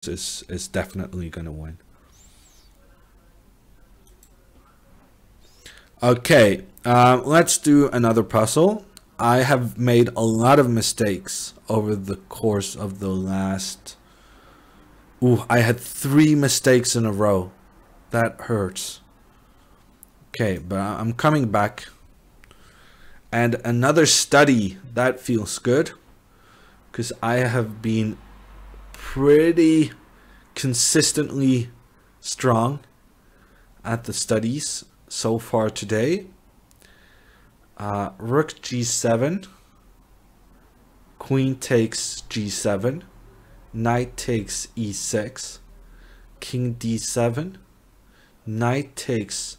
is definitely gonna win. Okay, let's do another puzzle. I have made a lot of mistakes over the course of the last... Ooh, I had 3 mistakes in a row. That hurts. Okay, but I'm coming back. And another study, that feels good. Because I have been pretty consistently strong at the studies so far today. Rook g7, queen takes g7, knight takes e6, king d7, knight takes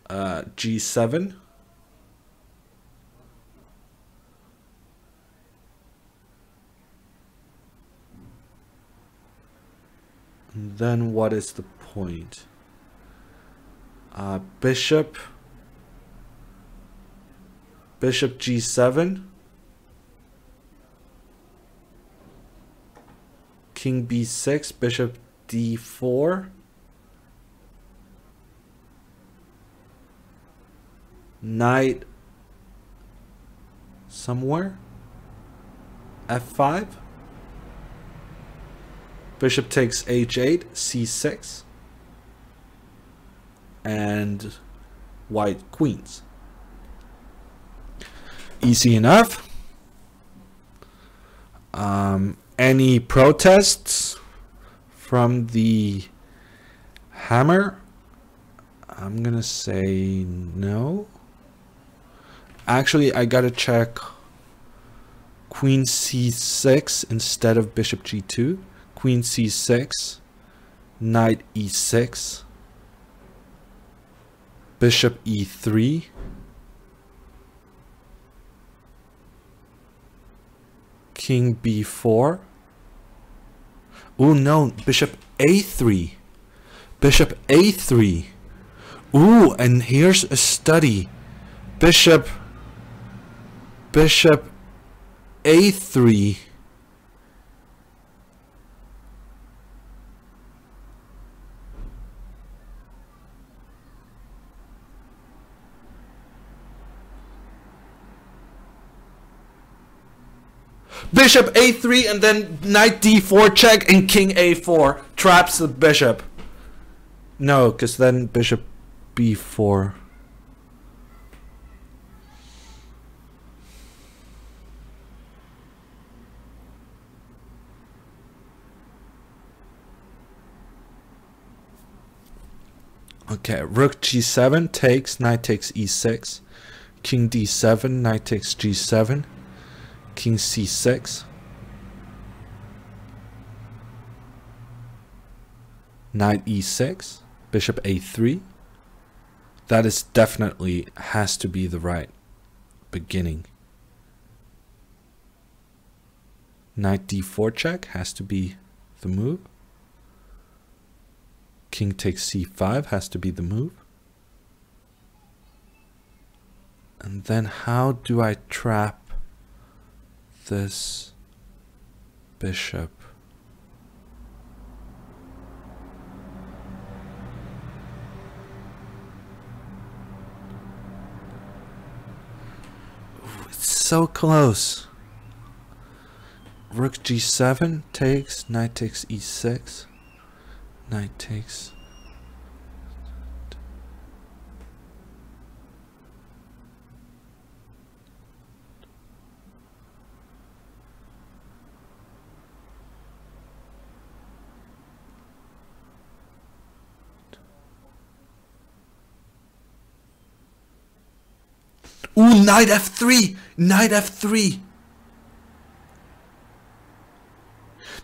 g7, and then what is the point? Bishop g7, king b6, bishop d4, knight somewhere, f5, bishop takes h8, c6, and white queens. Easy enough. Any protests from the hammer? I'm gonna say no. Actually, I gotta check queen c6 instead of bishop g2. Queen c6, knight e6, bishop e3, king b4. Oh no, bishop a3. Bishop a3. Ooh, and here's a study. Bishop a3. Bishop a3 and then knight d4 check and king a4 traps the bishop. No, because then bishop b4. Okay, rook g7 takes, knight takes e6, king d7, knight takes g7, king c6, knight e6, bishop a3. That is definitely has to be the right beginning. Knight d4 check has to be the move. King takes c5 has to be the move. And then how do I trap this bishop? Ooh, it's so close. Rook g7 takes, knight takes e6, knight takes. Ooh, knight f3! Knight f3!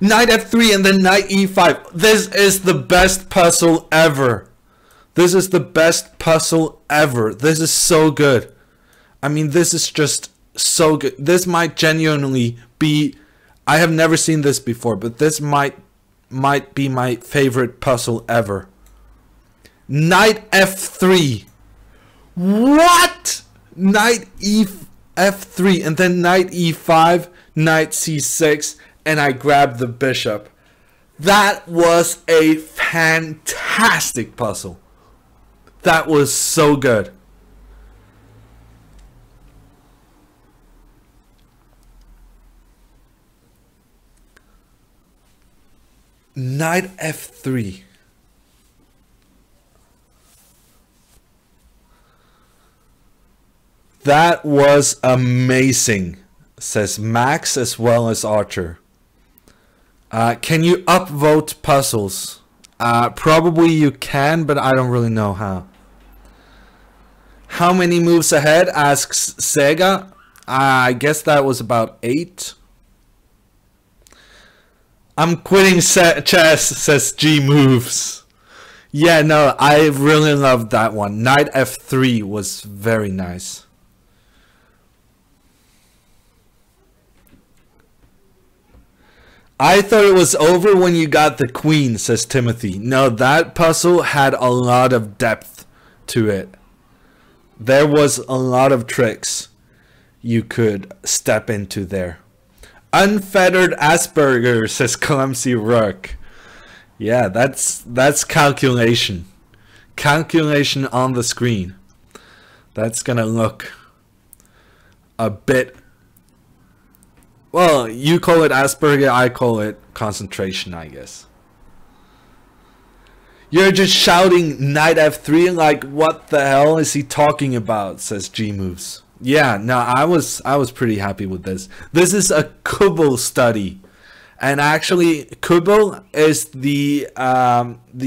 Knight f3 and then knight e5. This is the best puzzle ever. This is the best puzzle ever. This is so good. I mean, this is just so good. This might genuinely be... I have never seen this before, but this might be my favorite puzzle ever. Knight f3. What? Knight f3 and then knight e5, knight c6, and I grabbed the bishop. That was a fantastic puzzle. That was so good. Knight f3. That was amazing, says Max as well as Archer. Can you upvote puzzles? Probably you can, but I don't really know how. How many moves ahead, asks Sega. I guess that was about 8. I'm quitting chess, says G Moves. Yeah, no, I really loved that one. Knight f3 was very nice. I thought it was over when you got the queen, says Timothy. No, that puzzle had a lot of depth to it. There was a lot of tricks you could step into there. Unfettered Asperger, says Clumsy Rook. Yeah, that's calculation. Calculation on the screen. That's gonna look a bit... Well, you call it Asperger, I call it concentration, I guess. You're just shouting Knight f3 like, what the hell is he talking about, says G Moves. Yeah, no, I was pretty happy with this. This is a Kubbel study. And actually, Kubbel is the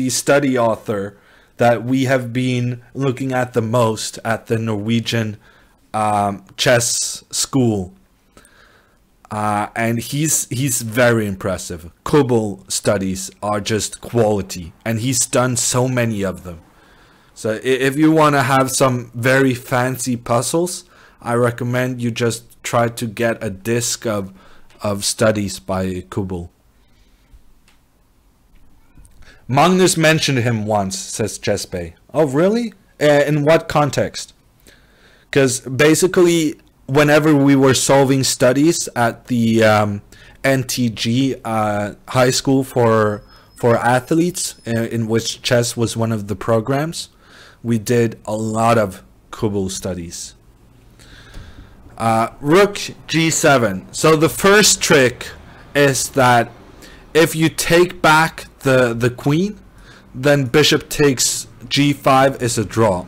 study author that we have been looking at the most at the Norwegian chess school. And he's very impressive. Kubbel studies are just quality, and he's done so many of them. So if you want to have some very fancy puzzles, I recommend you just try to get a disc of studies by Kubbel. Magnus mentioned him once, says Chessbay. Oh, really? In what context? Because basically, whenever we were solving studies at the NTG high school for athletes, in which chess was one of the programs, we did a lot of Kubbel studies. Rook g7. So the first trick is that if you take back the queen, then bishop takes g5 is a draw.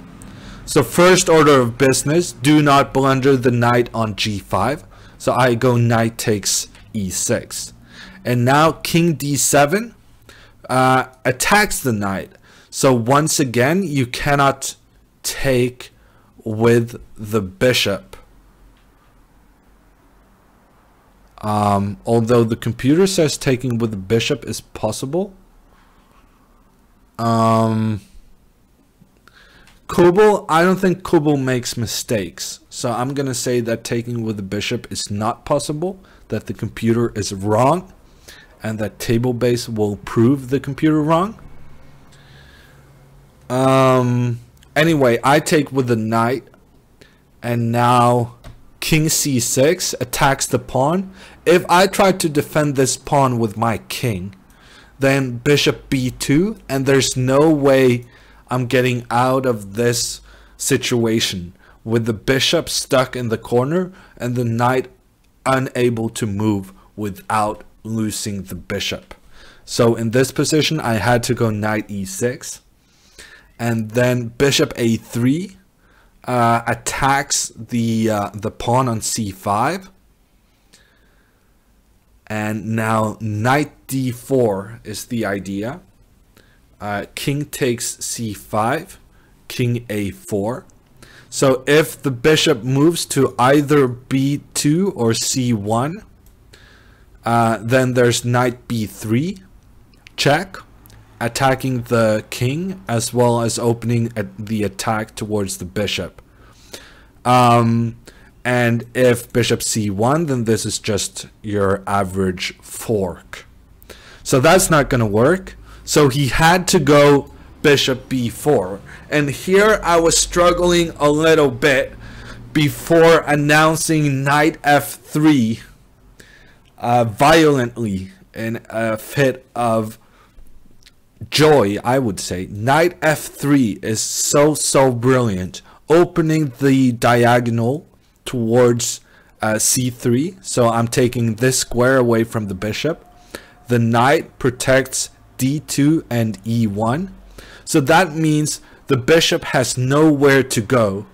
So first order of business, do not blunder the knight on g5. So I go knight takes e6. And now king d7 attacks the knight. So once again, you cannot take with the bishop. Although the computer says taking with the bishop is possible. Kubbel, I don't think Kubbel makes mistakes. So I'm going to say that taking with the bishop is not possible, that the computer is wrong, and that table base will prove the computer wrong. Anyway, I take with the knight, and now king c6 attacks the pawn. If I try to defend this pawn with my king, then bishop b2, and there's no way I'm getting out of this situation with the bishop stuck in the corner and the knight unable to move without losing the bishop. So in this position, I had to go knight e6, and then bishop a3 attacks the pawn on c5, and now knight d4 is the idea. King takes c5, king a4. So if the bishop moves to either b2 or c1, then there's knight b3, check, attacking the king as well as opening the attack towards the bishop. And if bishop c1, then this is just your average fork. So that's not going to work. So he had to go bishop b4. And here I was struggling a little bit before announcing knight f3. violently in a fit of joy, I would say. Knight f3 is so brilliant, opening the diagonal towards c3. So I'm taking this square away from the bishop. The knight protects d2 and e1. So that means the bishop has nowhere to go,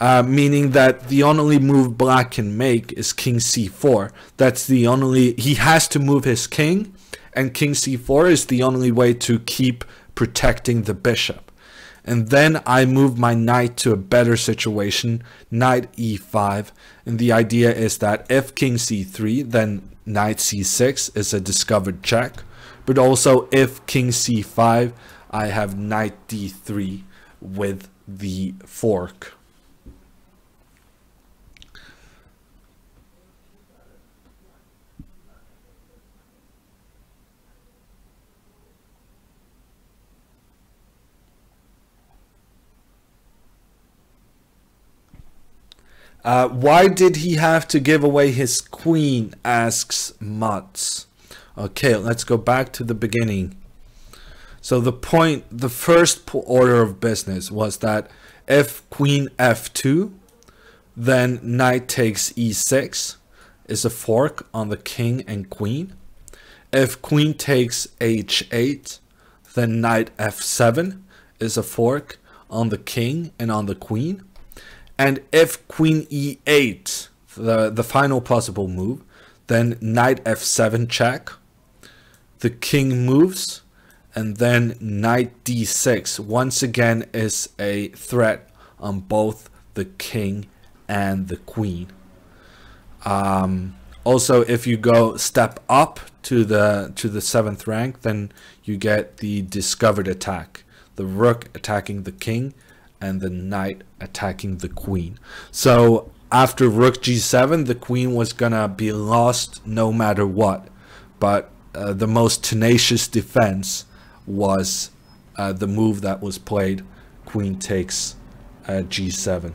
meaning that the only move black can make is king c4. That's the only, he has to move his king, and king c4 is the only way to keep protecting the bishop. And then I move my knight to a better situation, knight e5. And the idea is that if king c3, then knight c6 is a discovered check. But also if king c5, I have knight d3 with the fork. Why did he have to give away his queen, asks Mutz. Okay, let's go back to the beginning. So the first order of business was that if queen f2, then knight takes e6 is a fork on the king and queen. If queen takes h8, then knight f7 is a fork on the king and on the queen. And if queen e8, the final possible move, then knight f7 check, the king moves, and then knight d6 once again is a threat on both the king and the queen. Also, if you go step up to the 7th rank, then you get the discovered attack, the rook attacking the king and the knight attacking the queen. So after rook g7, the queen was gonna be lost no matter what, but the most tenacious defense was the move that was played, queen takes g7.